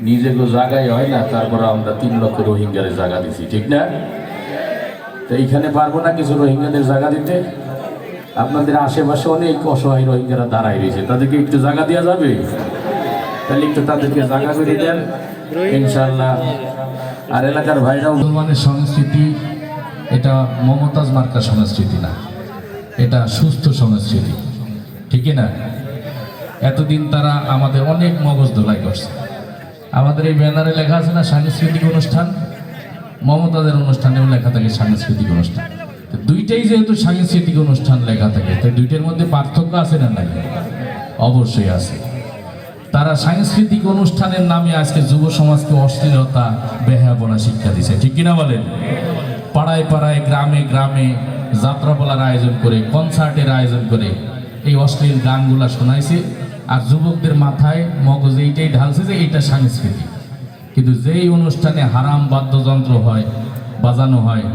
নিজেকে জায়গায় হয় না, তারপরে আমরা 3 লক্ষ রোহিঙ্গারে জায়গা দিছি, ঠিক না? তো এইখানে পারবো না কিছু রোহিঙ্গাদের জায়গা দিতে? আপনাদের আশেপাশে অনেক অসহায় রোহিঙ্গারা দাঁড়ায় রয়েছে, তাদেরকে একটু জায়গা দেওয়া যাবে? তাহলে একটু তাদেরকে জায়গা করে দেন ইনশাল্লাহ। আর এলাকার ভাইরাও, মুসলমানের সংস্কৃতি এটা মমতাজ মার্কা সংস্কৃতি না, এটা সুস্থ সংস্কৃতি, ঠিক না? এতদিন তারা আমাদের অনেক মগজ ধোলাই করছে। আমাদের এই ব্যানারে লেখা আছে না সাংস্কৃতিক অনুষ্ঠান, মমতাজের অনুষ্ঠানেও লেখা থাকে সাংস্কৃতিক অনুষ্ঠান। তো দুইটাই যেহেতু সাংস্কৃতিক অনুষ্ঠান লেখা থাকে, তাই দুইটার মধ্যে পার্থক্য আছে না নাই? অবশ্যই আছে। তারা সাংস্কৃতিক অনুষ্ঠানের নামে আজকে যুব সমাজকে অশ্লীলতা বেহায়াপনা শিক্ষা দিচ্ছে, ঠিক কিনা বলেন? পাড়ায় পাড়ায় গ্রামে গ্রামে যাত্রাপালার আয়োজন করে, কনসার্টের আয়োজন করে এই অশ্লীল গানগুলা শোনাইছে, আর যুবকদের মাথায় মগজে এইটাই ঢালছে যে এইটা সংস্কৃতি। কিন্তু যেই অনুষ্ঠানে হারাম বাদ্যযন্ত্র হয়, বাজানো হয়,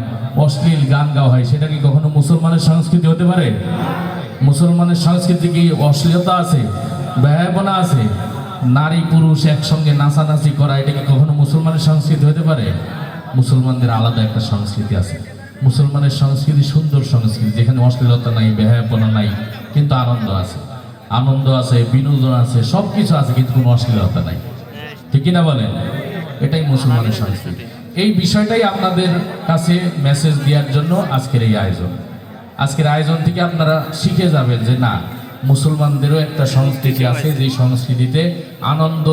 অশ্লীল গান গাওয়া হয়, সেটা কি কখনো মুসলমানের সংস্কৃতি হতে পারে? মুসলমানের সংস্কৃতি কি অশ্লীলতা আছে, বেহায়াপনা আছে? নারী পুরুষ একসঙ্গে নাচানাচি করা, এটা কি কখনো মুসলমানের সংস্কৃতি হতে পারে? মুসলমানদের আলাদা একটা সংস্কৃতি আছে। মুসলমানের সংস্কৃতি সুন্দর সংস্কৃতি, যেখানে অশ্লীলতা নাই, বেহায়াপনা নাই, কিন্তু আনন্দ আছে, আনন্দ আছে, বিনোদন আছে, সব কিছু আছে, কিন্তু কোনো অশ্লীলতা নাই, ঠিক কিনা বলেন? এটাই মুসলমানের সংস্কৃতি। এই বিষয়টাই আপনাদের কাছে মেসেজ দেওয়ার জন্য আজকের এই আয়োজন। আজকের আয়োজন থেকে আপনারা শিখে যাবেন যে না, মুসলমানদেরও একটা সংস্কৃতি আছে, যে সংস্কৃতিতে আনন্দ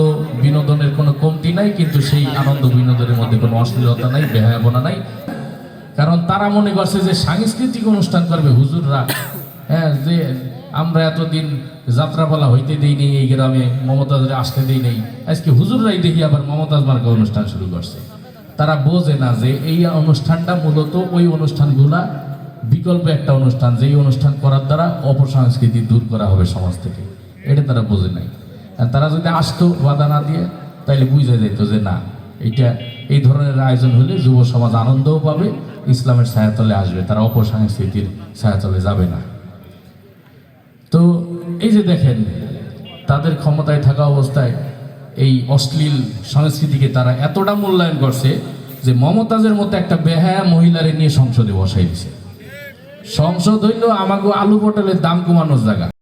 বিনোদনের কোনো কমতি নাই, কিন্তু সেই আনন্দ বিনোদনের মধ্যে কোনো অশ্লীলতা নাই, বেহায়াপনা নাই। কারণ তারা মনে করছে যে সাংস্কৃতিক অনুষ্ঠান করবে হুজুররা, হ্যাঁ, যে আমরা এতদিন যাত্রাপালা হইতে দিই নেই এই গ্রামে, মমতাজরা আসতে দিই নেই, আজকে হুজুররাই দেখি আবার মমতাজ মার্কা অনুষ্ঠান শুরু করছে। তারা বোঝে না যে এই অনুষ্ঠানটা মূলত ওই অনুষ্ঠানগুলা বিকল্প একটা অনুষ্ঠান, যেই অনুষ্ঠান করার দ্বারা অপসংস্কৃতি দূর করা হবে সমাজ থেকে, এটা তারা বোঝে নাই। আর তারা যদি আসতো বাধা না দিয়ে, তাইলে বুঝে যেত যে না, এইটা এই ধরনের আয়োজন হলে যুব সমাজ আনন্দও পাবে, ইসলামের ছায়াতলে আসবে, তারা অপসংস্কৃতির ছায়াতলে যাবে না। তো এই যে দেখেন, তাদের ক্ষমতায় থাকা অবস্থায় এই অশ্লীল সংস্কৃতিকে তারা এতটা মূল্যায়ন করছে যে মমতাজের মতো একটা বেহায়া মহিলারে নিয়ে সংসদে বসাই দিছে। সংসদ হইল আমাকে আলু পটলের দাম কমানোর জায়গা।